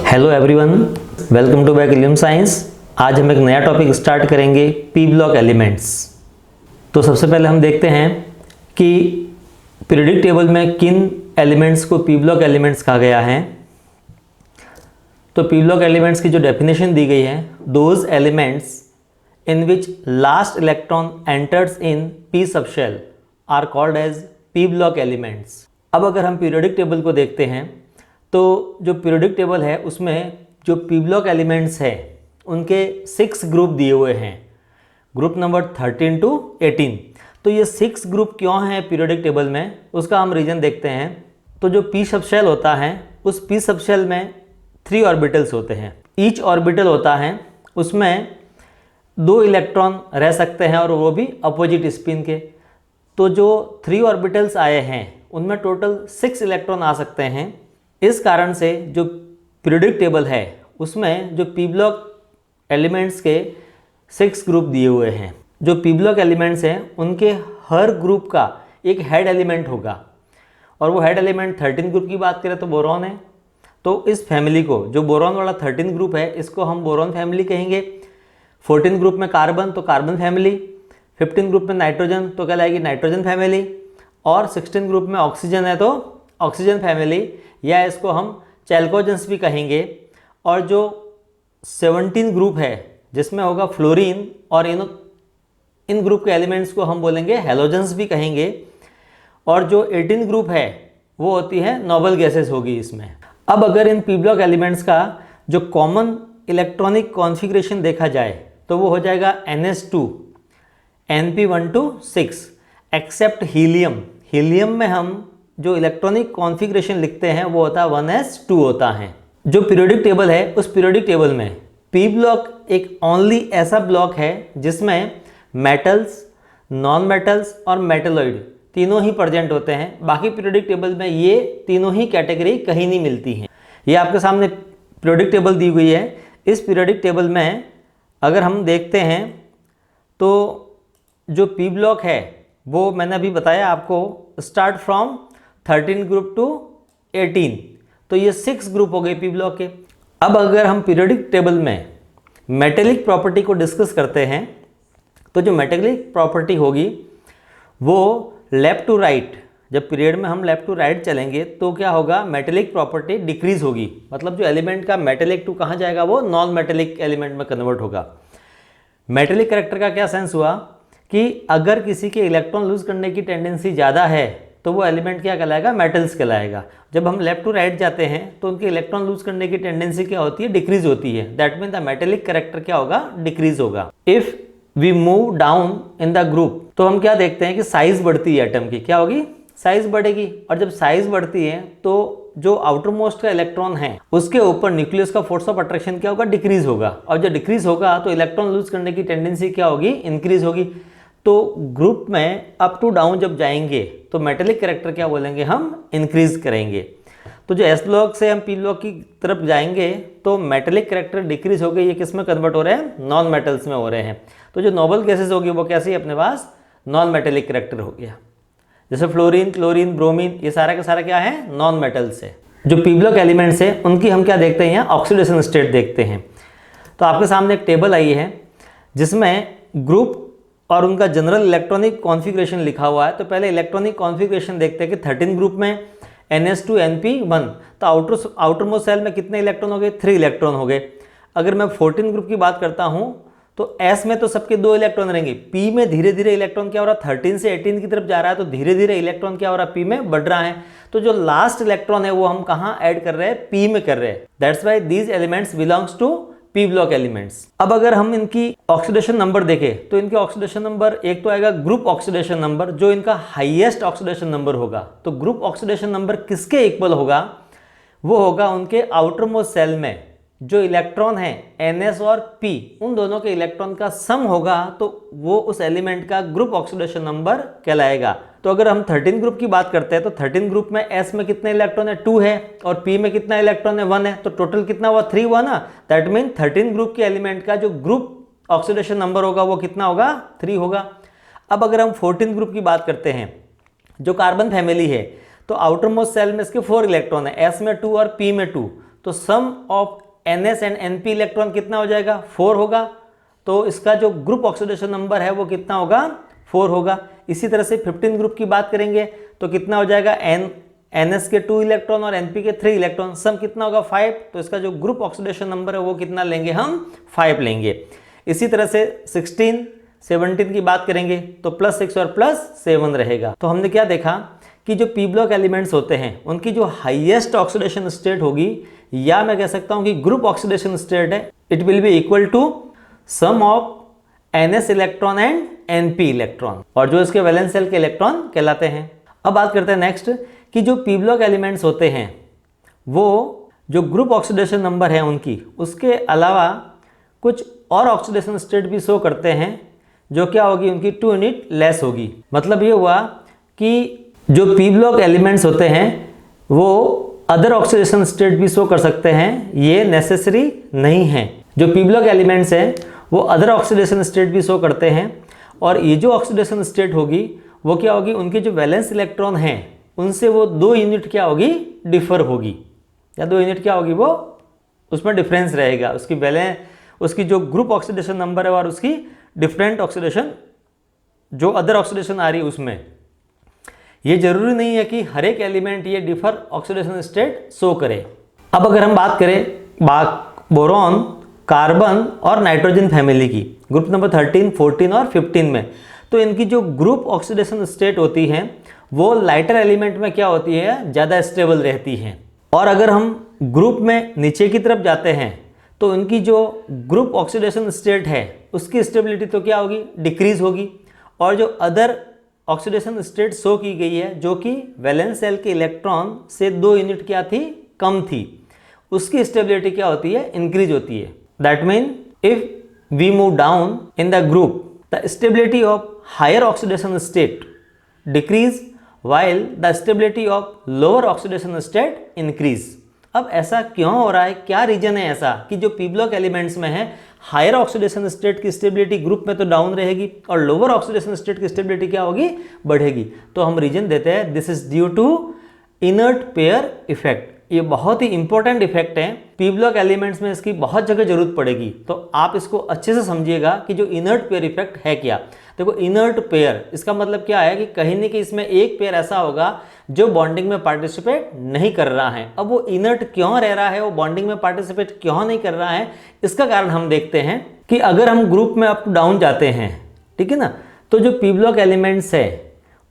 Hello everyone, welcome to back Ilium science. आज हम एक नया टॉपिक स्टार्ट करेंगे, पी ब्लॉक एलिमेंट्स। तो सबसे पहले हम देखते हैं कि पीरियोडिक टेबल में किन एलिमेंट्स को पी ब्लॉक एलिमेंट्स कहा गया है। तो पी ब्लॉक एलिमेंट्स की जो डेफिनेशन दी गई है, those elements in which last electron enters in p subshell are called as p block elements. अब अगर हम पीरियोडिक टेबल को देखते हैं तो जो पीरियोडिक टेबल है उसमें जो पी ब्लॉक एलिमेंट्स हैं उनके 6 ग्रुप दिए हुए हैं, ग्रुप नंबर 13 to 18। तो ये 6 ग्रुप क्यों हैं पीरियोडिक टेबल में, उसका हम रीज़न देखते हैं। तो जो पी सबशेल होता है उस पी सबशेल में 3 ऑर्बिटल्स होते हैं। ईच ऑर्बिटल होता है उसमें 2 इलेक्ट्रॉन रह सकते हैं और वो भी अपोजिट स्पिन के। तो जो 3 ऑर्बिटल्स आए हैं उनमें टोटल 6 इलेक्ट्रॉन आ सकते हैं। इस कारण से जो पीरियोडिक टेबल है उसमें जो पी ब्लॉक एलिमेंट्स के 6 ग्रुप दिए हुए हैं। जो पी ब्लॉक एलिमेंट्स हैं उनके हर ग्रुप का एक हेड एलिमेंट होगा और वो हेड एलिमेंट 13 ग्रुप की बात करें तो बोरॉन है। तो इस फैमिली को, जो बोरॉन वाला 13 ग्रुप है, इसको हम बोरॉन फैमिली कहेंगे। 14 ग्रुप में कार्बन तो कार्बन फैमिली, 15 ग्रुप में नाइट्रोजन तो कहलाएगी नाइट्रोजन फैमिली, और 16 ग्रुप में ऑक्सीजन है तो ऑक्सीजन फैमिली, या इसको हम चैल्कोजेंस भी कहेंगे। और जो 17 ग्रुप है जिसमें होगा फ्लोरीन और इन ग्रुप के एलिमेंट्स को हम बोलेंगे हैलोजेंस भी कहेंगे। और जो 18 ग्रुप है वो होती है नोबल गैसेस होगी इसमें। अब अगर इन पी ब्लॉक एलिमेंट्स का जो कॉमन इलेक्ट्रॉनिक कॉन्फ़िगरेशन देखा जाए तो वो हो जाएगा NS2 Np126 accept helium. Helium में हम जो इलेक्ट्रॉनिक कॉन्फ़िगरेशन लिखते हैं वो होता है 1s2 होता है। जो पीरियोडिक टेबल है उस पीरियोडिक टेबल में पी ब्लॉक एक ओनली ऐसा ब्लॉक है जिसमें मेटल्स, नॉन मेटल्स और मेटलॉइड तीनों ही प्रेजेंट होते हैं। बाकी पीरियोडिक टेबल में ये तीनों ही कैटेगरी कहीं नहीं मिलती हैं। ये आपके सामने पीरियोडिक टेबल दी हुई है। इस पीरियोडिक टेबल में अगर हम देखते हैं तो जो पी ब्लॉक है वो मैंने अभी बताया आपको, स्टार्ट फ्रॉम 13 ग्रुप टू 18। तो ये 6 ग्रुप हो गए पी ब्लॉक के। अब अगर हम पीरियोडिक टेबल में मेटेलिक प्रॉपर्टी को डिस्कस करते हैं तो जो मेटेलिक प्रॉपर्टी होगी वो लेफ्ट टू राइट, जब पीरियड में हम लेफ्ट टू राइट चलेंगे तो क्या होगा, मेटेलिक प्रॉपर्टी डिक्रीज होगी। मतलब जो एलिमेंट का मेटेलिक टू कहाँ जाएगा, वो नॉन मेटेलिक एलिमेंट में कन्वर्ट होगा। मेटेलिक कैरेक्टर का क्या सेंस हुआ कि अगर किसी के इलेक्ट्रॉन लूज करने की टेंडेंसी ज़्यादा है तो वो एलिमेंट क्या कहलाएगा, मेटल्स कहलाएगा। जब हम लेफ्ट टू राइट जाते हैं तो उनके इलेक्ट्रॉन लूज करने की टेंडेंसी क्या होती है, डिक्रीज होती है। That mean the metallic character क्या होगा, डिक्रीज होगा। If we move down in the group तो हम क्या देखते हैं कि साइज बढ़ती है एटम की, क्या होगी, साइज बढ़ेगी। और जब साइज बढ़ती है तो जो आउटर मोस्ट का इलेक्ट्रॉन है उसके ऊपर न्यूक्लियस का फोर्स ऑफ अट्रैक्शन क्या होगा, डिक्रीज होगा। और जब डिक्रीज होगा तो इलेक्ट्रॉन लूज करने की टेंडेंसी क्या होगी, इंक्रीज होगी। तो ग्रुप में अप टू डाउन जब जाएंगे तो मेटेलिक कैरेक्टर क्या बोलेंगे, हम इंक्रीज करेंगे। तो जो एस ब्लॉक से हम पी ब्लॉक की तरफ जाएंगे तो मेटेलिक कैरेक्टर डिक्रीज हो गए। ये किस में कन्वर्ट हो रहे हैं, नॉन मेटल्स में हो रहे हैं। तो जो नोबल गैसेस होगी वो कैसी अपने पास, नॉन मेटेलिक कैरेक्टर हो गया। जैसे फ्लोरीन, क्लोरीन, ब्रोमीन, ये सारा का सारा क्या है, नॉन मेटल्स है। जो पी ब्लॉक एलिमेंट्स है उनकी हम क्या देखते हैं, यहाँ ऑक्सीडेशन स्टेट देखते हैं। तो आपके सामने एक टेबल आई है जिसमें ग्रुप और उनका जनरल इलेक्ट्रॉनिक कॉन्फ़िगरेशन लिखा हुआ है। तो पहले इलेक्ट्रॉनिक कॉन्फ़िगरेशन देखते हैं कि 13 ग्रुप में NS2 Np1, तो आउटर मोस्ट सेल में कितने इलेक्ट्रॉन हो गए, 3 इलेक्ट्रॉन हो गए। अगर मैं 14 ग्रुप की बात करता हूँ तो S में तो सबके 2 इलेक्ट्रॉन रहेंगे। P में धीरे धीरे इलेक्ट्रॉन क्या हो रहा है, 13 से 18 की तरफ जा रहा है, तो धीरे धीरे इलेक्ट्रॉन क्या हो रहा है, P में बढ़ रहा है। तो जो लास्ट इलेक्ट्रॉन है वो हम कहाँ ऐड कर रहे हैं, P में कर रहे हैं। That's why these elements belongs to p block elements. अब अगर हम इनकी ऑक्सीडेशन नंबर देखें तो इनके ऑक्सीडेशन नंबर एक तो आएगा ग्रुप ऑक्सीडेशन नंबर, जो इनका हाईएस्ट ऑक्सीडेशन नंबर होगा। तो ग्रुप ऑक्सीडेशन नंबर किसके इक्वल होगा, वो होगा उनके आउटर मोस्ट सेल में जो इलेक्ट्रॉन है NS और P, उन दोनों के इलेक्ट्रॉन का सम होगा तो वो उस एलिमेंट का ग्रुप ऑक्सीडेशन नंबर कहलाएगा। तो अगर हम 13 ग्रुप की बात करते हैं तो 13 ग्रुप में S में कितने इलेक्ट्रॉन है, 2 है, और P में कितना इलेक्ट्रॉन है, 1 है। तो टोटल कितना हुआ, 3 हुआ ना। दैट मीन 13 ग्रुप के एलिमेंट का जो ग्रुप ऑक्सीडेशन नंबर होगा वो कितना होगा, 3 होगा। अब अगर हम 14 ग्रुप की बात करते हैं जो कार्बन फैमिली है, तो आउटर मोस्ट सेल में इसके 4 इलेक्ट्रॉन है, S में 2 और P में 2। तो sum of NS and NP electron कितना हो जाएगा, 4 होगा। तो इसका जो ग्रुप ऑक्सीडेशन नंबर है वो कितना होगा, 4 होगा। इसी तरह से 15 ग्रुप की बात करेंगे तो कितना हो जाएगा, NS के 2 इलेक्ट्रॉन और NP के 3 इलेक्ट्रॉन, सम कितना होगा 5। तो इसका जो ग्रुप ऑक्सीडेशन नंबर है वो कितना लेंगे, हम 5 लेंगे। इसी तरह से 16 17 की बात करेंगे तो +6 और +7 रहेगा। तो हमने क्या देखा कि जो पी ब्लॉक एलिमेंट्स होते हैं उनकी जो हाईएस्ट ऑक्सीडेशन स्टेट होगी, या मैं कह सकता हूं कि ग्रुप ऑक्सीडेशन स्टेट है, it will be equal to sum of NS electron and NP electron, और जो इसके वैलेंस शेल के इलेक्ट्रॉन कहलाते हैं। अब बात करते हैं नेक्स्ट कि जो पी ब्लॉक एलिमेंट्स होते हैं वो जो ग्रुप ऑक्सीडेशन नंबर है उनकी, उसके अलावा कुछ और ऑक्सीडेशन स्टेट भी शो करते हैं, जो क्या होगी, उनकी 2 यूनिट लेस होगी। मतलब ये हुआ कि जो पी ब्लॉक एलिमेंट्स होते हैं वो अदर ऑक्सीडेशन स्टेट भी शो कर सकते हैं, ये नेसेसरी नहीं है। जो पी ब्लॉक एलिमेंट्स हैं वो अदर ऑक्सीडेशन स्टेट भी शो करते हैं, और ये जो ऑक्सीडेशन स्टेट होगी वो क्या होगी, उनके जो वैलेंस इलेक्ट्रॉन हैं उनसे वो 2 यूनिट क्या होगी, डिफर होगी, या 2 यूनिट क्या होगी, वो उसमें डिफरेंस रहेगा, उसकी जो ग्रुप ऑक्सीडेशन नंबर है और उसकी डिफरेंट ऑक्सीडेशन जो अदर ऑक्सीडेशन आ रही है उसमें। ये जरूरी नहीं है कि हर एक एलिमेंट ये डिफर ऑक्सीडेशन स्टेट शो करे। अब अगर हम बात करें बोरॉन, कार्बन और नाइट्रोजन फैमिली की, ग्रुप नंबर 13, 14 और 15 में, तो इनकी जो ग्रुप ऑक्सीडेशन स्टेट होती है वो लाइटर एलिमेंट में क्या होती है, ज़्यादा स्टेबल रहती है। और अगर हम ग्रुप में नीचे की तरफ जाते हैं तो इनकी जो ग्रुप ऑक्सीडेशन स्टेट है उसकी स्टेबिलिटी तो क्या होगी, डिक्रीज होगी। और जो अदर ऑक्सीडेशन स्टेट शो की गई है जो कि वैलेंस शेल के इलेक्ट्रॉन से 2 यूनिट क्या थी, कम थी, उसकी स्टेबिलिटी क्या होती है, इंक्रीज होती है। That mean if we move down in the group, the stability of higher oxidation state decrease while the stability of lower oxidation state increase। अब ऐसा क्यों हो रहा है, क्या रीजन है ऐसा कि जो पी ब्लॉक एलिमेंट्स में है हायर ऑक्सीडेशन स्टेट की स्टेबिलिटी ग्रुप में तो डाउन रहेगी और लोअर ऑक्सीडेशन स्टेट की स्टेबिलिटी क्या होगी, बढ़ेगी। तो हम रीजन देते हैं this is due to inert pair effect. ये बहुत ही इंपॉर्टेंट इफेक्ट है, पी ब्लॉक एलिमेंट्स में इसकी बहुत जगह जरूरत पड़ेगी, तो आप इसको अच्छे से समझिएगा कि जो इनर्ट पेयर इफेक्ट है क्या। देखो इनर्ट पेयर, इसका मतलब क्या है कि कहीं न कहीं इसमें एक पेयर ऐसा होगा जो बॉन्डिंग में पार्टिसिपेट नहीं कर रहा है। अब वो इनर्ट क्यों रह रहा है, वो बॉन्डिंग में पार्टिसिपेट क्यों नहीं कर रहा है, इसका कारण हम देखते हैं कि अगर हम ग्रुप में अप डाउन जाते हैं, ठीक है ना, तो जो पी ब्लॉक एलिमेंट्स है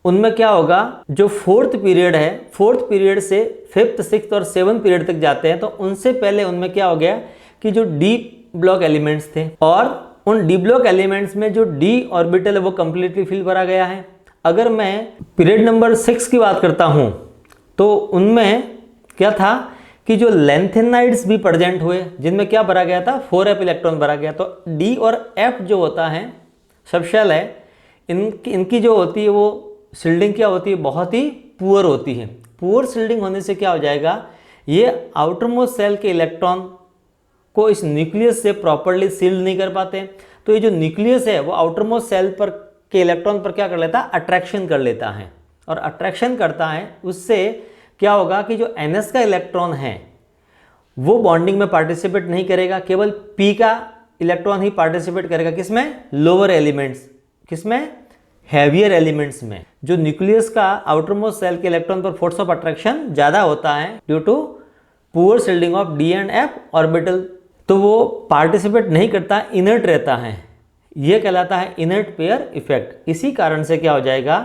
उनमें क्या होगा, जो 4th पीरियड है, 4th पीरियड से 5th, 6th और 7th पीरियड तक जाते हैं, तो उनसे पहले उनमें क्या हो गया कि जो डी ब्लॉक एलिमेंट्स थे, और उन डी ब्लॉक एलिमेंट्स में जो डी ऑर्बिटल है वो कंप्लीटली फिल भरा गया है। अगर मैं पीरियड नंबर 6 की बात करता हूं तो उनमें क्या था कि जो लेंथेनाइड्स भी प्रेजेंट हुए जिनमें क्या भरा गया था, 4f इलेक्ट्रॉन भरा गया। तो डी और एफ जो होता है सबशेल है, इनकी जो होती है वो शिल्डिंग क्या होती है, बहुत ही पुअर होती है। पुअर शिल्डिंग होने से क्या हो जाएगा, ये आउटर मोस्ट सेल के इलेक्ट्रॉन को इस न्यूक्लियस से प्रॉपर्ली सील्ड नहीं कर पाते। तो ये जो न्यूक्लियस है वो आउटर मोस्ट सेल पर के इलेक्ट्रॉन पर क्या कर लेता है, अट्रैक्शन कर लेता है, और अट्रैक्शन करता है उससे क्या होगा कि जो NS का इलेक्ट्रॉन है वो बॉन्डिंग में पार्टिसिपेट नहीं करेगा, केवल P का इलेक्ट्रॉन ही पार्टिसिपेट करेगा। किसमें, लोअर एलिमेंट्स, किसमें, हैवियर एलिमेंट्स में। जो न्यूक्लियस का आउटर मोस्ट सेल के इलेक्ट्रॉन पर फोर्स ऑफ अट्रैक्शन ज़्यादा होता है due to poor shielding of d and f orbital, तो वो पार्टिसिपेट नहीं करता, इनर्ट रहता है। ये कहलाता है इनर्ट पेयर इफेक्ट। इसी कारण से क्या हो जाएगा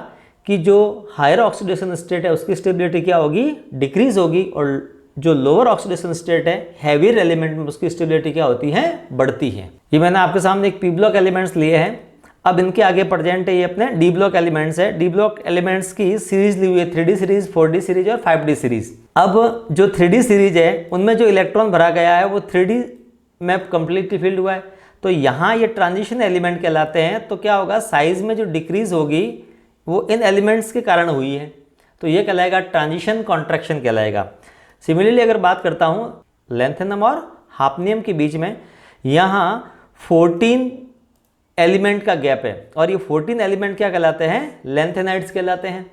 कि जो हायर ऑक्सीडेशन स्टेट है उसकी स्टेबिलिटी क्या होगी, डिक्रीज होगी, और जो लोअर ऑक्सीडेशन स्टेट है हैवियर एलिमेंट में उसकी स्टेबिलिटी क्या होती है, बढ़ती है। ये मैंने आपके सामने एक पी ब्लॉक एलिमेंट्स लिए हैं। अब इनके आगे प्रेजेंट है ये अपने डी ब्लॉक एलिमेंट्स है। डी ब्लॉक एलिमेंट्स की सीरीज ली हुई है, 3D सीरीज, 4D सीरीज और 5D सीरीज। अब जो 3D सीरीज है उनमें जो इलेक्ट्रॉन भरा गया है वो 3D में कंप्लीटली फिल्ड हुआ है, तो यहाँ ये ट्रांजिशन एलिमेंट कहलाते हैं। तो क्या होगा, साइज में जो डिक्रीज होगी वो इन एलिमेंट्स के कारण हुई है, तो ये कहलाएगा ट्रांजिशन कॉन्ट्रैक्शन कहलाएगा। सिमिलरली अगर बात करता हूँ लेंथेनम और हाफनियम के बीच में, यहाँ 14 एलिमेंट का गैप है, और ये 14 एलिमेंट क्या कहलाते हैं, लेंथेनाइड्स कहलाते हैं।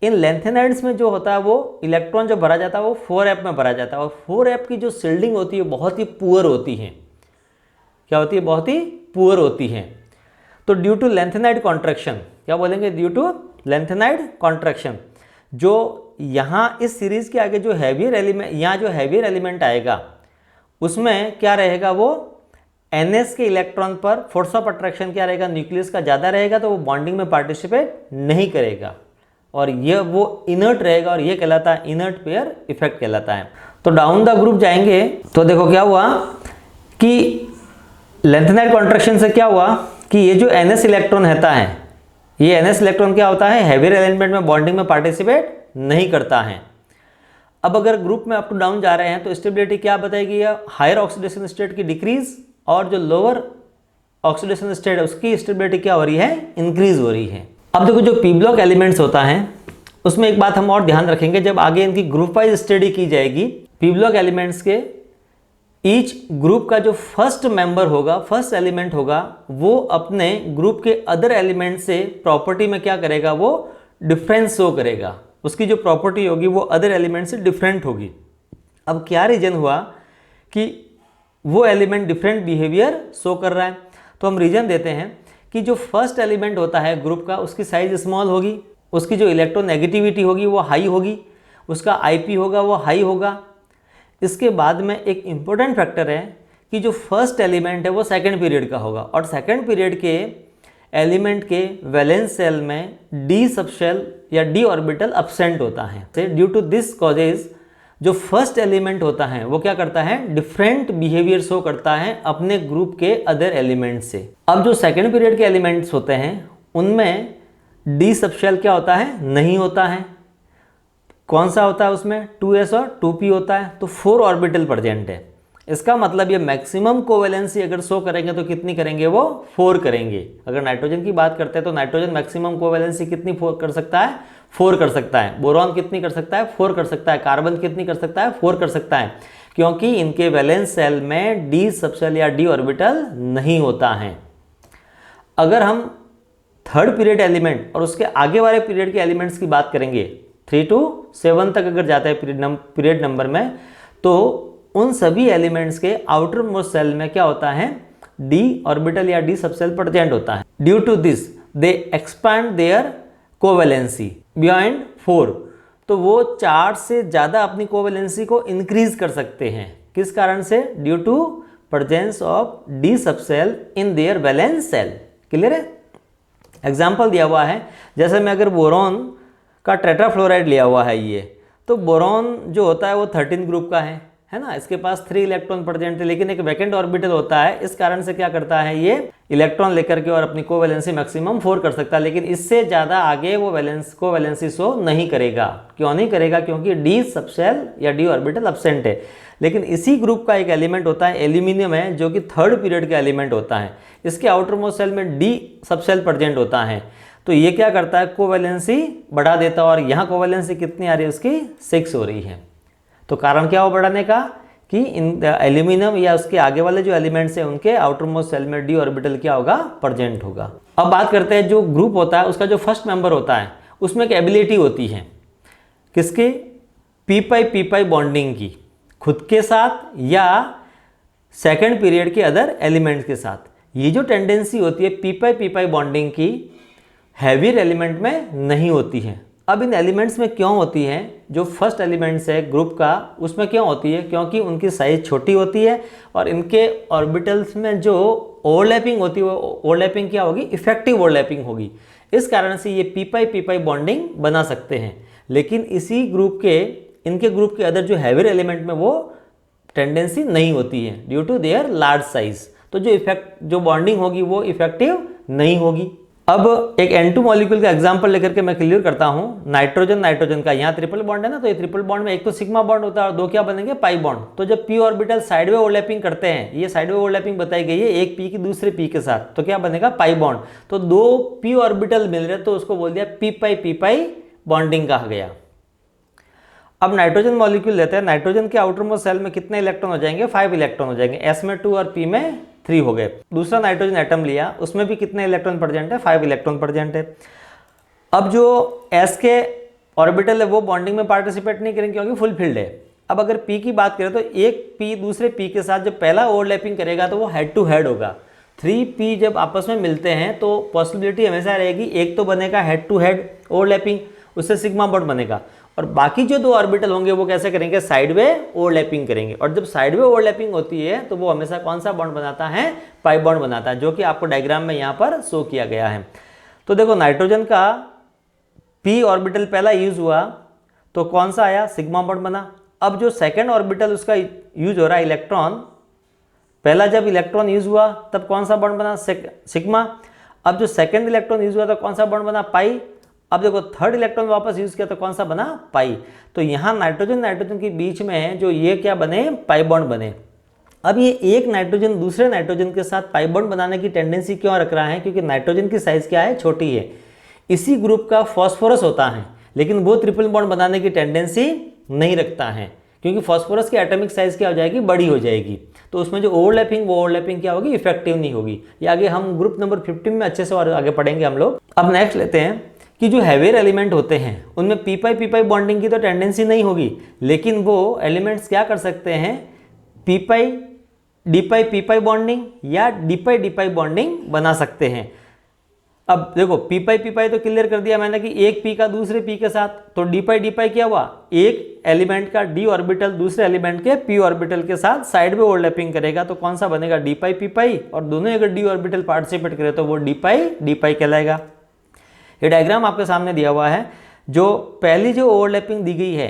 इन लैंथेनाइड्स में जो होता है वो इलेक्ट्रॉन जो भरा जाता है वो 4f में भरा जाता है, और 4f की जो शील्डिंग होती है बहुत ही पुअर होती है। क्या होती है? बहुत ही पुअर होती है। तो ड्यू टू लैंथेनाइड कॉन्ट्रैक्शन, क्या बोलेंगे? ड्यू टू लैंथेनाइड कॉन्ट्रैक्शन, जो यहाँ इस सीरीज के आगे जो हैवियर एलिमेंट, यहाँ जो हैवियर एलिमेंट आएगा उसमें क्या रहेगा? वो NS के इलेक्ट्रॉन पर फोर्स ऑफ अट्रैक्शन क्या रहेगा? न्यूक्लियस का ज़्यादा रहेगा, तो वो बॉन्डिंग में पार्टिसिपेट नहीं करेगा और ये वो इनर्ट रहेगा, और ये कहलाता है इनर्ट पेयर इफेक्ट कहलाता है। तो डाउन द ग्रुप जाएंगे तो देखो क्या हुआ कि लैंथेनाइड कॉन्ट्रैक्शन से क्या हुआ कि ये जो NS इलेक्ट्रॉन रहता है, ये NS इलेक्ट्रॉन क्या होता है? हैवियर एलिमेंट में बॉन्डिंग में पार्टिसिपेट नहीं करता है। अब अगर ग्रुप में अप टू डाउन जा रहे हैं तो स्टेबिलिटी क्या बताएगी? हायर ऑक्सीडेशन स्टेट की डिक्रीज, और जो लोअर ऑक्सीडेशन स्टेट है उसकी स्टेबिलिटी क्या हो रही है? इंक्रीज हो रही है। अब देखो जो पी ब्लॉक एलिमेंट्स होता है उसमें एक बात हम और ध्यान रखेंगे, जब आगे इनकी ग्रुप वाइज स्टडी की जाएगी, पी ब्लॉक एलिमेंट्स के ईच ग्रुप का जो फर्स्ट मेंबर होगा, फर्स्ट एलिमेंट होगा, वो अपने ग्रुप के अदर एलिमेंट से प्रॉपर्टी में क्या करेगा? वो डिफरेंस शो करेगा। उसकी जो प्रॉपर्टी होगी वो अदर एलिमेंट से डिफरेंट होगी। अब क्या रीजन हुआ कि वो एलिमेंट डिफरेंट बिहेवियर शो कर रहा है? तो हम रीजन देते हैं कि जो फर्स्ट एलिमेंट होता है ग्रुप का, उसकी साइज स्मॉल होगी, उसकी जो इलेक्ट्रोनेगेटिविटी होगी वो हाई होगी, उसका IP होगा वो हाई होगा। इसके बाद में एक इम्पोर्टेंट फैक्टर है कि जो फर्स्ट एलिमेंट है वो सेकंड पीरियड का होगा, और सेकंड पीरियड के एलिमेंट के वैलेंस सेल में D सबशेल या D ऑर्बिटल एब्सेंट होता है। ड्यू टू दिस कॉजेज जो फर्स्ट एलिमेंट होता है वो क्या करता है? डिफरेंट बिहेवियर शो करता है अपने ग्रुप के अदर एलिमेंट से। अब जो सेकंड पीरियड के एलिमेंट्स होते हैं उनमें D सबशेल क्या होता है? नहीं होता है। कौन सा होता है उसमें? 2s और 2p होता है, तो 4 ऑर्बिटल प्रेजेंट है। इसका मतलब ये मैक्सिमम कोवेलेंसी अगर शो करेंगे तो कितनी करेंगे? वो 4 करेंगे। अगर नाइट्रोजन की बात करते हैं तो नाइट्रोजन मैक्सिमम कोवेलेंसी कितनी कर सकता है? 4 कर सकता है। बोरॉन कितनी कर सकता है? 4 कर सकता है। कार्बन कितनी कर सकता है? 4 कर सकता है, क्योंकि इनके वैलेंस सेल में D सबशेल या D ऑर्बिटल नहीं होता है। अगर हम थर्ड पीरियड एलिमेंट और उसके आगे वाले पीरियड के एलिमेंट्स की बात करेंगे, 3 to 7 तक अगर जाता है पीरियड नंबर में, तो उन सभी एलिमेंट्स के आउटर मोस्ट सेल में क्या होता है? D ऑर्बिटल या D सबसेल प्रेजेंट होता है। Due to this they expand their covalency beyond 4, तो वो 4 से ज़्यादा अपनी कोवेलेंसी को इंक्रीज कर सकते हैं। किस कारण से? Due to presence of D subshell in their valence shell. Clear है? एग्जाम्पल दिया हुआ है, जैसे मैं अगर बोरॉन का टेट्राफ्लोराइड लिया हुआ है ये, तो बोरॉन जो होता है वो 13 ग्रुप का है ना? इसके पास 3 इलेक्ट्रॉन प्रेजेंट है, लेकिन एक वैकेंट ऑर्बिटल होता है। इस कारण से क्या करता है? ये इलेक्ट्रॉन लेकर के और अपनी कोवैलेंसी मैक्सिमम 4 कर सकता है, लेकिन इससे ज़्यादा आगे वो कोवैलेंसी शो नहीं करेगा। क्यों नहीं करेगा? क्योंकि D सबसेल या D ऑर्बिटल एब्सेंट है। लेकिन इसी ग्रुप का एक एलिमेंट होता है एल्यूमिनियम है, जो कि थर्ड पीरियड का एलिमेंट होता है। इसके आउटर मोस्ट सेल में D सबसेल प्रेजेंट होता है, तो ये क्या करता है? कोवैलेंसी बढ़ा देता है, और यहाँ कोवैलेंसी कितनी आ रही है? उसकी 6 हो रही है। तो कारण क्या हो बढ़ाने का? कि इन एल्यूमिनियम या उसके आगे वाले जो एलिमेंट्स हैं उनके आउटर मोस्ट सेल में D ऑर्बिटल क्या होगा? प्रेजेंट होगा। अब बात करते हैं जो ग्रुप होता है उसका जो फर्स्ट मेंबर होता है उसमें एक एबिलिटी होती है किसकी? p-pi बॉन्डिंग की, खुद के साथ या सेकेंड पीरियड के अदर एलिमेंट्स के साथ। ये जो टेंडेंसी होती है p-pi बॉन्डिंग की, हैवियर एलिमेंट में नहीं होती है। अब इन एलिमेंट्स में क्यों होती है? जो फर्स्ट एलिमेंट्स है ग्रुप का उसमें क्यों होती है? क्योंकि उनकी साइज छोटी होती है और इनके ऑर्बिटल्स में जो ओवरलैपिंग होती है वो ओवरलैपिंग क्या होगी? इफेक्टिव ओवरलैपिंग होगी। इस कारण से ये p-pi बॉन्डिंग बना सकते हैं। लेकिन इसी ग्रुप के, इनके ग्रुप के अदर जो हैवियर एलिमेंट में वो टेंडेंसी नहीं होती है due to their large size. तो जो बॉन्डिंग होगी वो इफेक्टिव नहीं होगी। अब एक N2 मॉलिक्यूल का एग्जांपल लेकर के मैं क्लियर करता हूं। नाइट्रोजन का यहाँ ट्रिपल बॉन्ड है ना, तो ये ट्रिपल बॉन्ड में एक तो सिग्मा बॉन्ड होता है और 2 क्या बनेंगे? Pi bond. तो जब p ऑर्बिटल साइडवे ओवरलैपिंग करते हैं, ये साइडवे ओवरलैपिंग बताई गई है एक p की दूसरे p के साथ, तो क्या बनेगा? Pi bond. तो 2 p ऑर्बिटल मिल रहे तो उसको बोल दिया p-pi बॉन्डिंग कहा गया। अब नाइट्रोजन मॉलिक्यूल लेते हैं। नाइट्रोजन के आउटर मोस्ट सेल में कितने इलेक्ट्रॉन हो जाएंगे? 5 इलेक्ट्रॉन हो जाएंगे। S में 2 और P में 3 हो गए। दूसरा नाइट्रोजन एटम लिया, उसमें भी कितने इलेक्ट्रॉन प्रेजेंट है? 5 इलेक्ट्रॉन प्रेजेंट है। अब जो S के ऑर्बिटल है वो बॉन्डिंग में पार्टिसिपेट नहीं करेंगे क्योंकि फुल फील्ड है। अब अगर पी की बात करें तो एक पी दूसरे पी के साथ जब पहला ओवरलैपिंग करेगा तो वो हेड टू हेड होगा। 3p जब आपस में मिलते हैं तो पॉसिबिलिटी हमेशा रहेगी एक तो बनेगा हेड टू हेड ओवरलैपिंग, उससे सिग्मा बॉन्ड बनेगा, और बाकी जो 2 ऑर्बिटल होंगे वो कैसे करेंगे, साइडवे ओवरलैपिंग करेंगे। और जब साइडवे ओवरलैपिंग होती है तो वो हमेशा कौन सा बॉन्ड बनाता है, पाई बॉन्ड बनाता है, जो कि आपको डायग्राम में यहाँ पर शो किया गया है। तो देखो नाइट्रोजन का p ऑर्बिटल पहला यूज हुआ तो कौन सा आया, सिग्मा बॉन्ड बना। अब जो सेकेंड ऑर्बिटल उसका यूज हो रहा है इलेक्ट्रॉन, पहला जब इलेक्ट्रॉन यूज हुआ तब कौन सा बॉन्ड बना, सिग्मा। अब जो सेकंड इलेक्ट्रॉन यूज हुआ तो कौन सा बॉन्ड बना, पाई। अब देखो थर्ड इलेक्ट्रॉन वापस यूज किया तो कौन सा बना, पाई। तो यहाँ नाइट्रोजन के बीच में जो ये क्या बने, पाई बॉन्ड बने। अब ये एक नाइट्रोजन दूसरे नाइट्रोजन के साथ पाई बॉन्ड बनाने की टेंडेंसी क्यों रख रहा है, क्योंकि नाइट्रोजन की साइज क्या है, छोटी है। इसी ग्रुप का फॉस्फोरस होता है लेकिन वो ट्रिपल बॉन्ड बनाने की टेंडेंसी नहीं रखता है, क्योंकि फॉस्फोरस की एटॉमिक साइज क्या हो जाएगी, बड़ी हो जाएगी। तो उसमें जो ओवरलैपिंग वो ओवरलैपिंग क्या होगी, इफेक्टिव नहीं होगी। ये आगे हम ग्रुप नंबर 15 में अच्छे से और आगे पढ़ेंगे हम लोग। अब नेक्स्ट लेते हैं कि जो हैवियर एलिमेंट होते हैं उनमें पी पाई बॉन्डिंग की तो टेंडेंसी नहीं होगी, लेकिन वो एलिमेंट्स क्या कर सकते हैं, पी पाई बॉन्डिंग या डी पाई बॉन्डिंग बना सकते हैं। अब देखो पी पाई तो क्लियर कर दिया मैंने कि एक पी का दूसरे पी के साथ, तो डी पाई क्या हुआ, एक एलिमेंट का डी ऑर्बिटल दूसरे एलिमेंट के पी ऑर्बिटल के साथ साइड में ओवरलैपिंग करेगा तो कौन सा बनेगा, डी पी पाई, और दोनों अगर डी ऑर्बिटल पार्टिसिपेट करे तो वो डी पाई कहलाएगा। ये डायग्राम आपके सामने दिया हुआ है। जो पहली जो ओवरलैपिंग दी गई है,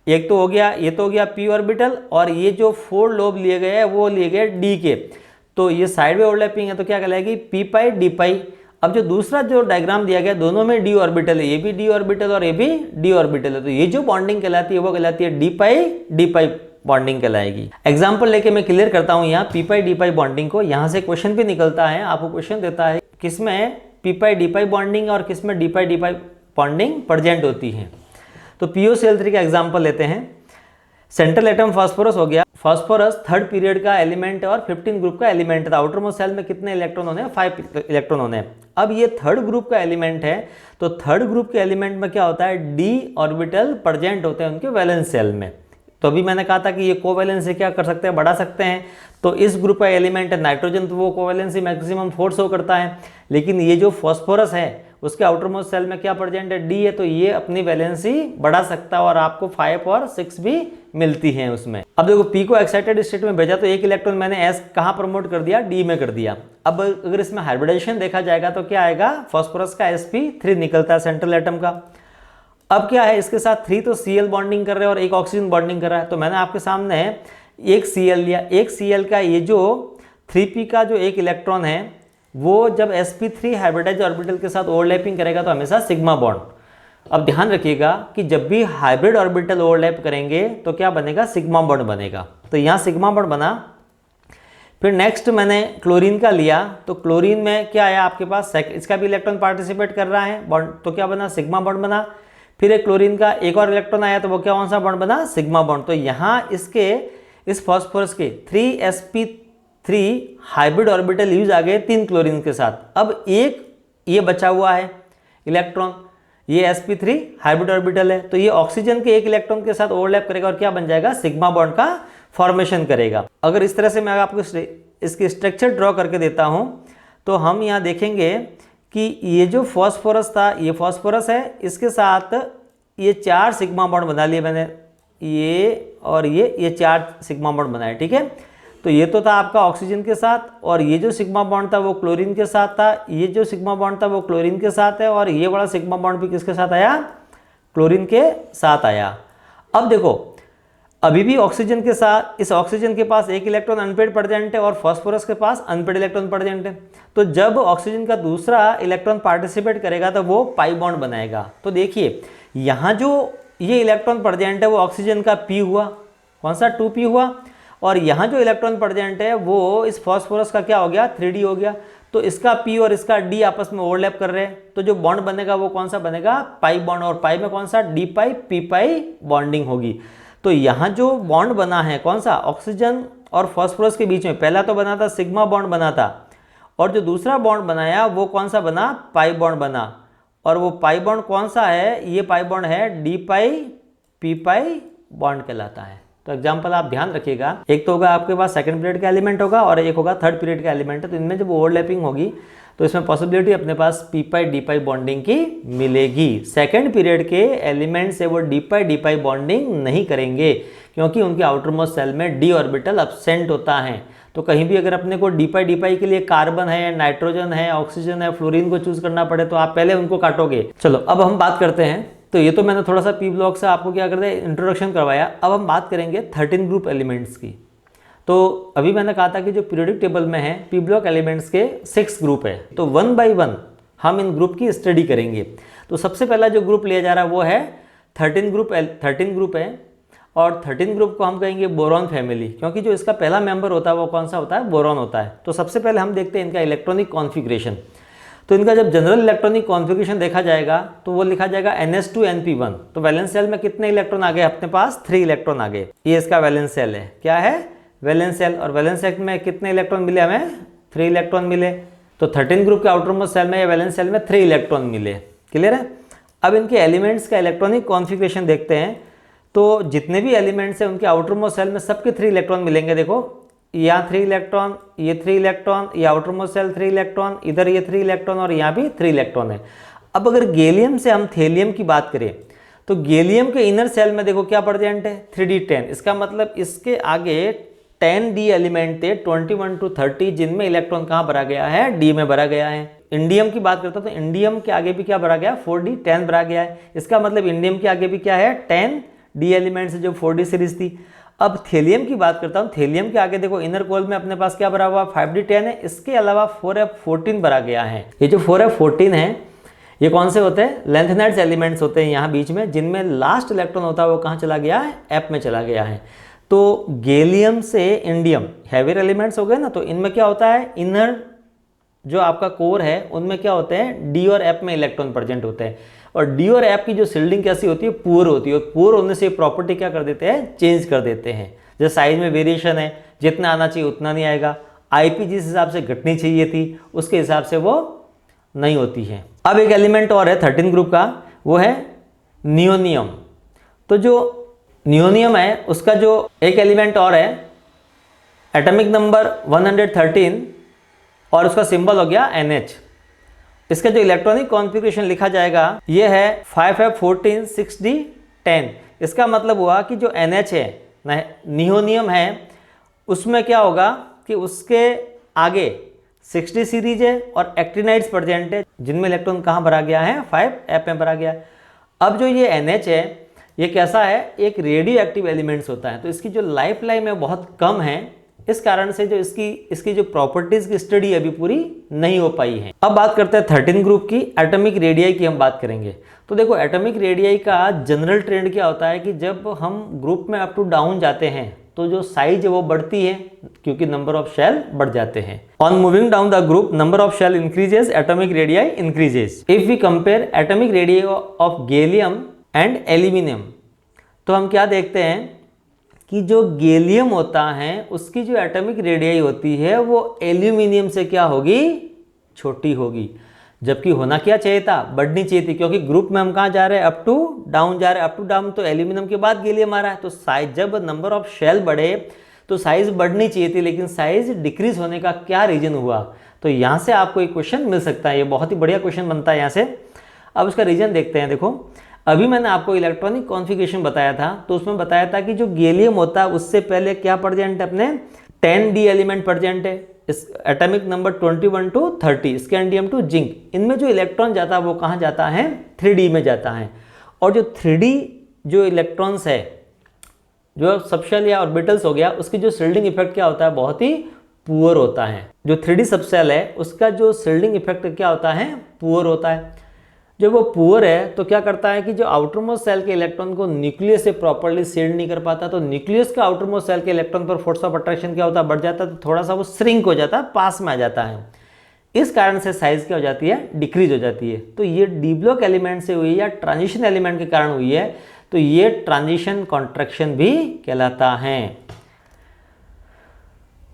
एक तो हो गया, ये तो हो गया पी ऑर्बिटल, और ये जो 4 लोब लिए गए हैं वो लिए गए डी के, तो ये साइड में ओवरलैपिंग है तो क्या कहलाएगी, पी पाई डी पाई। अब जो दूसरा जो डायग्राम दिया गया दोनों में डी ऑर्बिटल है, ये भी डी ऑर्बिटल और ये भी डी ऑर्बिटल है, तो ये जो बॉन्डिंग कहलाती है वो कहलाती है डी पाई बॉन्डिंग कहलाएगी। एग्जांपल लेके मैं क्लियर करता हूँ यहाँ पी पाई डी पाई बॉन्डिंग को। यहाँ से क्वेश्चन भी निकलता है, आपको क्वेश्चन देता है किसमें पी पाई डी पाई बॉन्डिंग और किसमें डी पाई बॉन्डिंग प्रेजेंट होती है। तो POCl3 का एग्जाम्पल लेते हैं। सेंट्रल एटम फास्फोरस हो गया। फास्फोरस थर्ड पीरियड का एलिमेंट है और 15 ग्रुप का एलिमेंट था। आउटर मोस्ट सेल में कितने इलेक्ट्रॉन होने हैं, 5 इलेक्ट्रॉन होने हैं। अब ये थर्ड ग्रुप का एलिमेंट है, तो थर्ड ग्रुप के एलिमेंट में क्या होता है, डी ऑर्बिटल प्रेजेंट होते हैं उनके वैलेंस सेल में। तो अभी मैंने कहा था कि ये कोवैलेंस से क्या कर सकते हैं, बढ़ा सकते हैं। तो इस ग्रुप का एलिमेंट है नाइट्रोजन, तो वो कोवैलेंसी मैक्सिमम 4 शो करता है, लेकिन ये जो फास्फोरस है उसके आउटर मोस्ट सेल में क्या प्रेजेंट है, डी है, तो ये अपनी वैलेंसी बढ़ा सकता है और आपको 5 और 6 भी मिलती हैं उसमें। अब देखो पी को एक्साइटेड स्टेट में भेजा तो एक इलेक्ट्रॉन मैंने एस कहाँ प्रमोट कर दिया, डी में कर दिया। अब अगर इसमें हाइब्रिडेशन देखा जाएगा तो क्या आएगा, फास्फोरस का sp3 निकलता है सेंट्रल एटम का। अब क्या है, इसके साथ 3 तो Cl बॉन्डिंग कर रहे हैं और एक ऑक्सीजन बॉन्डिंग कर रहा है, तो मैंने आपके सामने एक Cl लिया। एक Cl का ये जो 3p का जो एक इलेक्ट्रॉन है वो जब sp3 हाइब्रिडाइज ऑर्बिटल के साथ ओवरलैपिंग करेगा तो हमेशा सिग्मा बॉन्ड। अब ध्यान रखिएगा कि जब भी हाइब्रिड ऑर्बिटल ओवरलैप करेंगे तो क्या बनेगा, सिग्मा बॉन्ड बनेगा। तो यहाँ सिग्मा बॉन्ड बना। फिर नेक्स्ट मैंने क्लोरीन का लिया, तो क्लोरीन में क्या आया आपके पास, इसका भी इलेक्ट्रॉन पार्टिसिपेट कर रहा है बॉन्ड, तो क्या बना, सिग्मा बॉन्ड बना। फिर एक क्लोरीन का एक और इलेक्ट्रॉन आया तो वो क्या कौन सा बॉन्ड बना, सिग्मा बॉन्ड। तो यहाँ इसके इस फास्फोरस के 3sp3 हाइब्रिड ऑर्बिटल यूज आ गए 3 क्लोरीन के साथ। अब एक ये बचा हुआ है इलेक्ट्रॉन, ये sp3 हाइब्रिड ऑर्बिटल है, तो ये ऑक्सीजन के एक इलेक्ट्रॉन के साथ ओवरलैप करेगा और क्या बन जाएगा, सिग्मा बॉन्ड का फॉर्मेशन करेगा। अगर इस तरह से मैं आपको इसकी स्ट्रक्चर ड्रॉ करके देता हूं तो हम यहाँ देखेंगे कि ये जो फास्फोरस था, ये फास्फोरस है, इसके साथ ये 4 सिग्मा बॉन्ड बना लिए मैंने, ये और ये 4 सिग्मा बॉन्ड बनाए, ठीक है। तो ये तो था आपका ऑक्सीजन के साथ, और ये जो सिग्मा बॉन्ड था वो क्लोरीन के साथ था, ये जो सिग्मा बॉन्ड था वो क्लोरीन के साथ है, और ये वाला सिग्मा बॉन्ड भी किसके साथ आया, क्लोरीन के साथ आया। अब देखो अभी भी ऑक्सीजन के साथ, इस ऑक्सीजन के पास एक इलेक्ट्रॉन अनपेड प्रेजेंट है और फास्फोरस के पास अनपेड इलेक्ट्रॉन प्रेजेंट है। तो जब ऑक्सीजन का दूसरा इलेक्ट्रॉन पार्टिसिपेट करेगा तो वो पाई बॉन्ड बनाएगा। तो देखिए यहाँ जो ये इलेक्ट्रॉन प्रेजेंट है वो ऑक्सीजन का p हुआ, कौन सा 2p हुआ, और यहाँ जो इलेक्ट्रॉन प्रेजेंट है वो इस फास्फोरस का क्या हो गया, 3d हो गया। तो इसका p और इसका d आपस में ओवरलैप कर रहे हैं, तो जो बॉन्ड बनेगा वो कौन सा बनेगा, पाई बॉन्ड, और पाई में कौन सा, d पाई p पाई बॉन्डिंग होगी। तो यहाँ जो बॉन्ड बना है कौन सा, ऑक्सीजन और फास्फोरस के बीच में, पहला तो बना था सिग्मा बॉन्ड बना था, और जो दूसरा बॉन्ड बनाया वो कौन सा बना, पाई बॉन्ड बना, और वो पाई बॉन्ड कौन सा है, ये पाई बॉन्ड है डी पाई पी पाई बॉन्ड कहलाता है। तो एग्जाम्पल आप ध्यान रखिएगा, एक तो होगा आपके पास सेकंड पीरियड का एलिमेंट होगा और एक होगा थर्ड पीरियड का एलिमेंट है। तो इनमें जब ओवरलैपिंग होगी तो इसमें पॉसिबिलिटी अपने पास पी पाई डी पाई बॉन्डिंग की मिलेगी। सेकंड पीरियड के एलिमेंट से वो डी पाई बॉन्डिंग नहीं करेंगे क्योंकि उनके आउटर मोस्ट सेल में डी ऑर्बिटल एब्सेंट होता है। तो कहीं भी अगर अपने को डी पाई के लिए कार्बन है, नाइट्रोजन है, ऑक्सीजन है, फ्लोरीन को चूज करना पड़े तो आप पहले उनको काटोगे। चलो अब हम बात करते हैं, तो ये तो मैंने थोड़ा सा पी ब्लॉक से आपको क्या करते हैं इंट्रोडक्शन करवाया। अब हम बात करेंगे 13 ग्रुप एलिमेंट्स की। तो अभी मैंने कहा था कि जो पीरियोडिक टेबल में है पी ब्लॉक एलिमेंट्स के 6 ग्रुप है, तो 1 बाय 1 हम इन ग्रुप की स्टडी करेंगे। तो सबसे पहला जो ग्रुप लिया जा रहा है वो है 13 ग्रुप है और 13 ग्रुप को हम कहेंगे बोरॉन फैमिली, क्योंकि जो इसका पहला मेंबर होता है वो कौन सा होता है, बोरॉन होता है। तो सबसे पहले हम देखते हैं इनका इलेक्ट्रॉनिक कॉन्फ़िगरेशन। तो इनका जब जनरल इलेक्ट्रॉनिक कॉन्फ़िगरेशन देखा जाएगा तो वो लिखा जाएगा NH2NP1। तो वैलेंस सेल में कितने इलेक्ट्रॉन आ गए अपने पास, 3 इलेक्ट्रॉन आ गए। ये इसका वैलेंस सेल है, क्या है, वैलेंस सेल। और वैलेंस सेल में कितने इलेक्ट्रॉन मिले हमें, 3 इलेक्ट्रॉन मिले। तो 13 ग्रुप के आउटर मोस्ट सेल में या वैलेंस सेल में 3 इलेक्ट्रॉन मिले। क्लियर है। अब इनके एलिमेंट्स का इलेक्ट्रॉनिक कॉन्फ़िगरेशन देखते हैं। तो जितने भी एलिमेंट्स हैं उनके आउटर मोस्ट सेल में सबके 3 इलेक्ट्रॉन मिलेंगे। देखो यहाँ 3 इलेक्ट्रॉन, ये 3 इलेक्ट्रॉन, ये आउटर मोस्ट सेल 3 इलेक्ट्रॉन, इधर ये 3 इलेक्ट्रॉन और यहाँ भी 3 इलेक्ट्रॉन है। अब अगर गैलियम से हम थेलियम की बात करें तो गैलियम के इनर सेल में देखो क्या प्रेजेंट है, 3d10। इसका मतलब इसके आगे 10d एलिमेंट थे 21 to 30, जिनमें इलेक्ट्रॉन कहाँ भरा गया है, डी में भरा गया है। इंडियम की बात करता हूँ तो इंडियम के आगे भी क्या भरा गया, 4d 10 भरा गया है। इसका मतलब इंडियम के आगे भी क्या है, 10d एलिमेंट से जो 4d सीरीज थी। अब थेलियम की बात करता हूँ, थेलियम के आगे देखो इनर कोल में अपने पास क्या भरा हुआ, 5d10 है। इसके अलावा 4f14 भरा गया है। ये जो 4f14 है ये कौन से होते हैं, लेंथेनाइड्स एलिमेंट्स होते हैं यहाँ बीच में, जिनमें लास्ट इलेक्ट्रॉन होता है वो कहाँ चला गया है, एफ में चला गया है। तो गैलियम से इंडियम हैवियर एलिमेंट्स हो गए ना, तो इनमें क्या होता है, इनर जो आपका कोर है उनमें क्या होते हैं, डी और एफ में इलेक्ट्रॉन प्रेजेंट होते हैं। और डी और एफ की जो शिल्डिंग कैसी होती है, पुअर होती है। और पुअर होने से प्रॉपर्टी क्या कर देते हैं, चेंज कर देते हैं। जैसे साइज में वेरिएशन है, जितना आना चाहिए उतना नहीं आएगा। आईपी जिस हिसाब से घटनी चाहिए थी उसके हिसाब से वो नहीं होती है। अब एक एलिमेंट और है 13 ग्रुप का, वो है नियोनियम। तो जो नियोनियम है उसका जो एक एलिमेंट और है, एटॉमिक नंबर 113 और उसका सिंबल हो गया NH। इसका जो इलेक्ट्रॉनिक कॉन्फ़िगरेशन लिखा जाएगा ये है 5f14 6d10। इसका मतलब हुआ कि जो NH है, नियोनियम है, उसमें क्या होगा कि उसके आगे 6d सीरीज है और एक्टिनाइड्स प्रेजेंट है, जिनमें इलेक्ट्रॉन कहाँ भरा गया है, 5f में भरा गया है। अब जो ये NH है ये कैसा है, एक रेडियो एक्टिव एलिमेंट्स होता है। तो इसकी जो लाइफ लाइन है बहुत कम है, इस कारण से जो इसकी जो प्रॉपर्टीज की स्टडी अभी पूरी नहीं हो पाई है। अब बात करते हैं 13 ग्रुप की एटॉमिक रेडियाई की हम बात करेंगे। तो देखो एटॉमिक रेडियाई का जनरल ट्रेंड क्या होता है कि जब हम ग्रुप में अप टू डाउन जाते हैं तो जो साइज है वो बढ़ती है, क्योंकि नंबर ऑफ शेल बढ़ जाते हैं। On moving down the group number of shell increases, atomic radii increases. If we compare atomic radii of gallium and aluminium, तो हम क्या देखते हैं कि जो गैलियम होता है उसकी जो एटॉमिक रेडियाई होती है वो एल्यूमिनियम से क्या होगी, छोटी होगी। जबकि होना क्या चाहिए था, बढ़नी चाहिए थी, क्योंकि ग्रुप में हम कहाँ जा रहे हैं, अप टू डाउन जा रहे हैं। अप टू डाउन तो एल्यूमिनियम के बाद गैलियम आ रहा है। तो साइज, जब नंबर ऑफ शेल बढ़े तो साइज बढ़नी चाहिए थी, लेकिन साइज डिक्रीज होने का क्या रीजन हुआ। तो यहाँ से आपको एक क्वेश्चन मिल सकता है, ये बहुत ही बढ़िया क्वेश्चन बनता है यहाँ से। अब उसका रीजन देखते हैं। देखो अभी मैंने आपको इलेक्ट्रॉनिक कॉन्फ़िगरेशन बताया था, तो उसमें बताया था कि जो गैलियम होता है उससे पहले क्या प्रेजेंट है, अपने 10d एलिमेंट प्रेजेंट है। इस atomic number 21 to 30, scandium to zinc, इनमें जो इलेक्ट्रॉन जाता है वो कहाँ जाता है, 3d में जाता है। और जो 3d जो इलेक्ट्रॉन्स है, जो सबशेल या ऑर्बिटल्स हो गया, उसकी जो शिल्डिंग इफेक्ट क्या होता है, बहुत ही पुअर होता है। जो 3d सबशेल है उसका जो शिल्डिंग इफेक्ट क्या होता है, पुअर होता है। जब वो पुअर है तो क्या करता है कि जो आउटर मोस्ट सेल के इलेक्ट्रॉन को न्यूक्लियस से प्रॉपर्ली शील्ड नहीं कर पाता, तो न्यूक्लियस का आउटर मोस्ट सेल के इलेक्ट्रॉन पर फोर्स ऑफ अट्रैक्शन क्या होता है, बढ़ जाता है। तो थोड़ा सा वो श्रिंक हो जाता है, पास में आ जाता है। इस कारण से साइज क्या हो जाती है, डिक्रीज हो जाती है। तो ये डी ब्लॉक एलिमेंट से हुई या ट्रांजिशन एलिमेंट के कारण हुई है, तो ये ट्रांजिशन कॉन्ट्रैक्शन भी कहलाता है।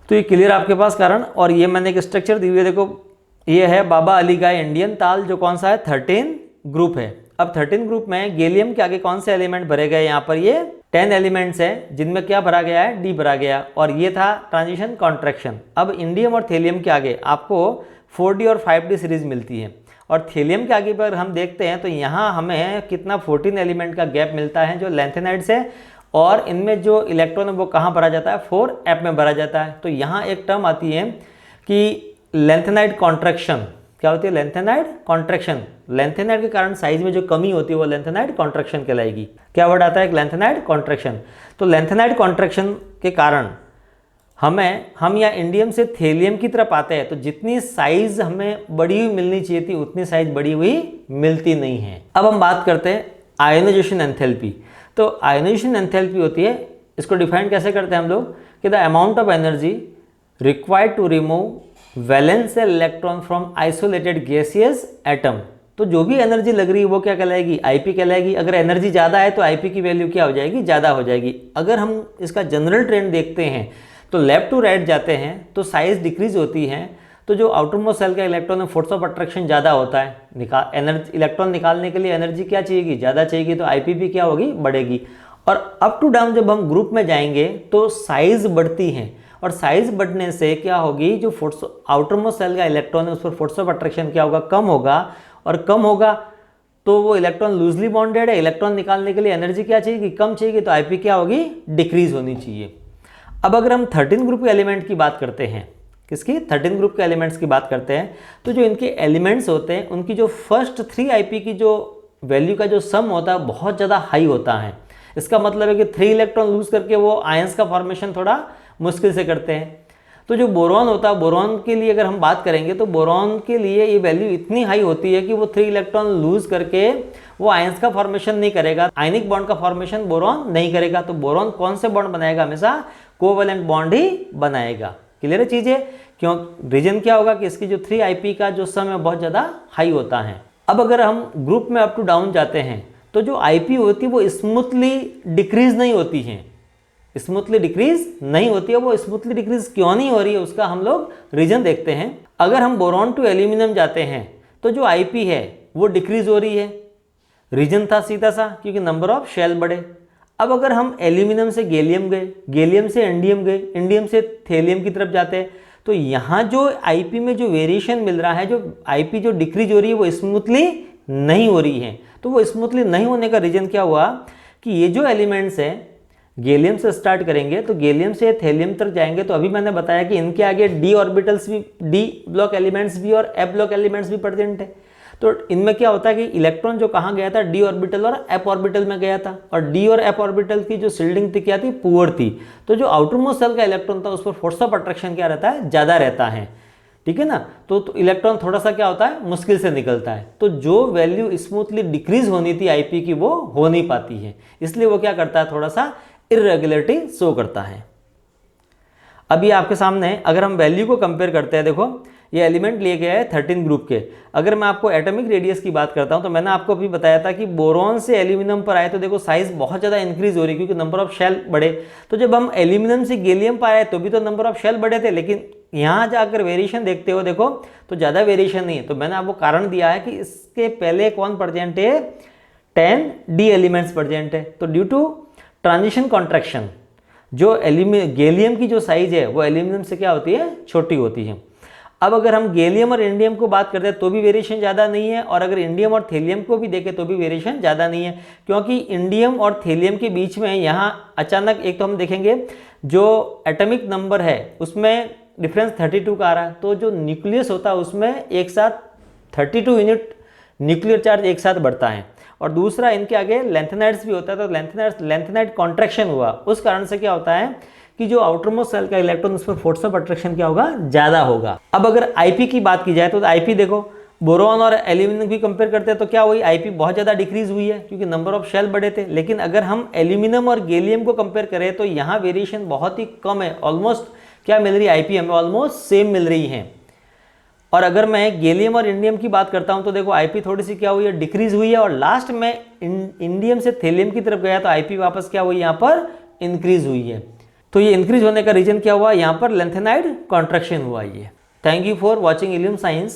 तो ये क्लियर आपके पास कारण। और ये मैंने एक स्ट्रक्चर दी हुई है, देखो ये है बाबा अली गाय इंडियन ताल, जो कौन सा है, 13 ग्रुप है। अब 13 ग्रुप में गैलियम के आगे कौन से एलिमेंट भरे गए, यहाँ पर ये 10 एलिमेंट्स है जिनमें क्या भरा गया है, डी भरा गया, और ये था ट्रांजिशन कॉन्ट्रैक्शन। अब इंडियम और थेलियम के आगे आपको 4d और 5d सीरीज मिलती है, और थेलियम के आगे पर हम देखते हैं तो यहाँ हमें कितना 14 एलिमेंट का गैप मिलता है जो लैंथेनाइड से, और इनमें जो इलेक्ट्रॉन है वो कहाँ भरा जाता है, 4f में भरा जाता है। तो यहाँ एक टर्म आती है कि लैंथेनाइड कॉन्ट्रैक्शन, क्या होती है, लैंथेनाइड कॉन्ट्रैक्शन। लैंथेनाइड के कारण साइज में जो कमी होती है वो लैंथेनाइड कॉन्ट्रैक्शन कहलाएगी। क्या वर्ड आता है, एक लैंथेनाइड कॉन्ट्रैक्शन। तो लैंथेनाइड कॉन्ट्रैक्शन के कारण हम या इंडियम से थेलियम की तरफ आते हैं तो जितनी साइज हमें बड़ी हुई मिलनी चाहिए थी उतनी साइज बड़ी हुई मिलती नहीं है। अब हम बात करते हैं आयोनाइजेशन एंथैल्पी। तो आयोनाइजेशन एंथैल्पी होती है, इसको डिफाइन कैसे करते हैं हम लोग, कि the amount of energy required to remove valence electron from isolated gaseous atom. तो जो भी एनर्जी लग रही है वो क्या कहलाएगी, आईपी कहलाएगी। अगर एनर्जी ज़्यादा है तो आईपी की वैल्यू क्या हो जाएगी, ज़्यादा हो जाएगी। अगर हम इसका जनरल ट्रेंड देखते हैं तो लेफ्ट टू राइट जाते हैं तो साइज डिक्रीज होती है, तो जो आउटर मोस्ट सेल का इलेक्ट्रॉन है फोर्स ऑफ अट्रैक्शन ज़्यादा होता है। इलेक्ट्रॉन निकालने के लिए एनर्जी क्या चाहिएगी, ज़्यादा चाहिएगी, तो आईपी भी क्या होगी, बढ़ेगी। और अप टू डाउन जब हम ग्रुप में जाएंगे तो साइज बढ़ती है, और साइज बढ़ने से क्या होगी, जो फोर्स आउटर मोस्ट सेल का इलेक्ट्रॉन है उस पर फोर्स ऑफ अट्रैक्शन क्या होगा, कम होगा, और कम होगा तो वो इलेक्ट्रॉन लूजली बॉन्डेड है, इलेक्ट्रॉन निकालने के लिए एनर्जी क्या चाहिए, कम चाहिए, तो आईपी क्या होगी, डिक्रीज होनी चाहिए। अब अगर हम 13 ग्रुप के एलिमेंट की बात करते हैं, किसकी, 13 ग्रुप के एलिमेंट्स की बात करते हैं, तो जो इनके एलिमेंट्स होते हैं उनकी जो फर्स्ट 3 आईपी की जो वैल्यू का जो सम होता है बहुत ज़्यादा हाई होता है। इसका मतलब है कि 3 इलेक्ट्रॉन लूज करके वो आयंस का फॉर्मेशन थोड़ा मुश्किल से करते हैं। तो जो बोरॉन होता है, बोरॉन के लिए अगर हम बात करेंगे तो बोरॉन के लिए ये वैल्यू इतनी हाई होती है कि वो 3 इलेक्ट्रॉन लूज करके वो आयंस का फॉर्मेशन नहीं करेगा, आयनिक बॉन्ड का फॉर्मेशन बोरॉन नहीं करेगा। तो बोरॉन कौन से बॉन्ड बनाएगा, हमेशा कोवैलेंट बॉन्ड ही बनाएगा। क्लियर है चीजें, क्यों, रीजन क्या होगा कि इसकी जो 3 आईपी का जो सम है बहुत ज़्यादा हाई होता है। अब अगर हम ग्रुप में अप टू डाउन जाते हैं तो जो आईपी होती है वो स्मूथली डिक्रीज नहीं होती है, स्मूथली डिक्रीज नहीं होती है। वो स्मूथली डिक्रीज क्यों नहीं हो रही है उसका हम लोग रीजन देखते हैं। अगर हम बोरॉन टू एल्यूमिनियम जाते हैं तो जो आईपी है वो डिक्रीज हो रही है, रीजन था सीधा सा, क्योंकि नंबर ऑफ शेल बढ़े। अब अगर हम एल्यूमिनियम से गैलियम गए, गैलियम से इंडियम गए, इंडियम से थेलियम की तरफ जाते हैं तो यहाँ जो आईपी में जो वेरिएशन मिल रहा है, जो आईपी जो डिक्रीज हो रही है वो स्मूथली नहीं हो रही है। तो वो स्मूथली नहीं होने का रीजन क्या हुआ कि ये जो एलिमेंट्स हैं गैलियम से स्टार्ट करेंगे तो गैलियम से थेलियम तक जाएंगे, तो अभी मैंने बताया कि इनके आगे डी ऑर्बिटल्स भी, डी ब्लॉक एलिमेंट्स भी और एफ ब्लॉक एलिमेंट्स भी प्रेजेंट है। तो इनमें क्या होता है कि इलेक्ट्रॉन जो कहाँ गया था, डी ऑर्बिटल और एफ ऑर्बिटल में गया था, और डी और एफ ऑर्बिटल की जो शिल्डिंग थी क्या थी, पुअर थी। तो जो आउटर मोस्ट सेल का इलेक्ट्रॉन था उस पर फोर्स ऑफ अट्रैक्शन क्या रहता है, ज़्यादा रहता है, ठीक है ना। तो इलेक्ट्रॉन थोड़ा सा क्या होता है, मुश्किल से निकलता है। तो जो वैल्यू स्मूथली डिक्रीज होनी थी आईपी की वो हो नहीं पाती है, इसलिए वो क्या करता है, थोड़ा सा इर्रेगुलरिटी शो करता है। अभी आपके सामने अगर हम वैल्यू को कंपेयर करते हैं, देखो ये एलिमेंट लिए गया है 13 ग्रुप के। अगर मैं आपको एटॉमिक रेडियस की बात करता हूं तो मैंने आपको अभी बताया था कि बोरॉन से एल्यूमिनियम पर आए तो देखो साइज बहुत ज़्यादा इंक्रीज हो रही है क्योंकि नंबर ऑफ शेल बढ़े। तो जब हम एल्यूमिनियम से गैलियम पर आए तो भी तो नंबर ऑफ शेल बढ़े थे, लेकिन यहाँ जाकर वेरिएशन देखते हो देखो तो ज़्यादा वेरिएशन नहीं है। तो मैंने आपको कारण दिया है कि इसके पहले कौन प्रेजेंट है, 10 डी एलिमेंट्स प्रेजेंट है। तो ड्यू टू ट्रांजिशन कॉन्ट्रैक्शन जो गैलियम की जो साइज है वो एल्यूमिनियम से क्या होती है, छोटी होती है। अब अगर हम गैलियम और इंडियम को बात करते हैं तो भी वेरिएशन ज़्यादा नहीं है, और अगर इंडियम और थेलियम को भी देखें तो भी वेरिएशन ज़्यादा नहीं है, क्योंकि इंडियम और थेलियम के बीच में यहाँ अचानक एक तो हम देखेंगे जो एटॉमिक नंबर है उसमें डिफरेंस 32 का आ रहा है। तो जो न्यूक्लियस होता है उसमें एक साथ 32 यूनिट न्यूक्लियर चार्ज एक साथ बढ़ता है, और दूसरा इनके आगे लेंथेनाइड्स भी होता है। तो लेंथेनाइड कॉन्ट्रैक्शन हुआ, उस कारण से क्या होता है कि जो आउटर मोस्ट सेल का इलेक्ट्रॉन उस पर फोर्स ऑफ अट्रैक्शन क्या होगा, ज़्यादा होगा। अब अगर आईपी की बात की जाए तो आईपी देखो बोरॉन और एल्यूमिनियम की कंपेयर करते हैं तो क्या हुई, आईपी बहुत ज़्यादा डिक्रीज हुई है क्योंकि नंबर ऑफ शेल बढ़े थे। लेकिन अगर हम एल्यूमिनियम और गैलियम को कंपेयर करें तो यहाँ वेरिएशन बहुत ही कम है, ऑलमोस्ट क्या मिल रही है, आईपी हमें ऑलमोस्ट सेम मिल रही है। और अगर मैं गैलियम और इंडियम की बात करता हूं तो देखो आईपी थोड़ी सी क्या हुई है, डिक्रीज हुई है, और लास्ट में इंडियम से थेलियम की तरफ गया तो आईपी वापस क्या हुई, यहाँ पर इंक्रीज हुई है। तो ये इंक्रीज होने का रीजन क्या हुआ, यहाँ पर लेंथेनाइड कॉन्ट्रैक्शन हुआ। ये thank you for watching Ilium science.